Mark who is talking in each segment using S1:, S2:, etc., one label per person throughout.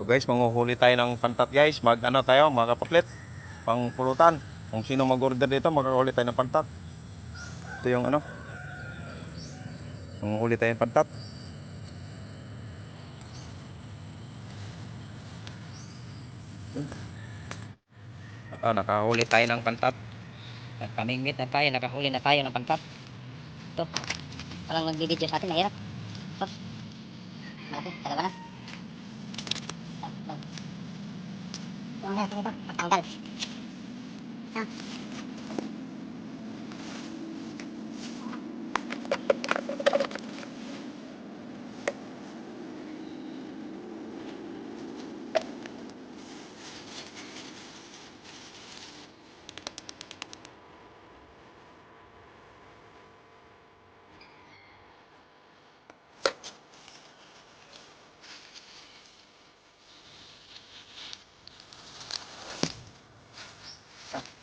S1: So guys, manguhuli tayo ng pantat guys. Mag-ano tayo, mga kapatlet, pang pulutan. Kung sino mag-order dito, makakahuli tayo ng pantat. Ito yung ano, manguhuli tayo ng pantat. Nakahuli tayo ng pantat.
S2: Kamingwit na tayo, nakahuli na tayo ng pantat. Ito, parang nagbibideo sa atin, mahirap. Ito, malaki, talaga na. Tanggal, tanggal.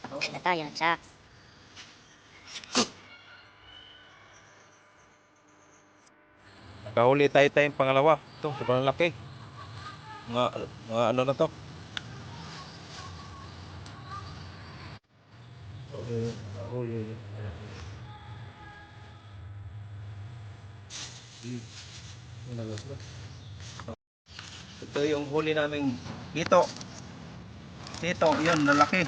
S2: Nakahuli na tayo sa
S1: Nakahuli tayo tayong pangalawa. Ito, sobrang laki. Mga ano na to. Ito yung huli naming dito. Dito, yun, lalaki.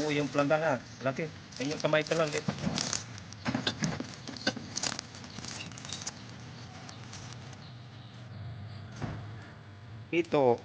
S1: Yung plangga nga, laki. Ayun yung kamay ka lang. Ito,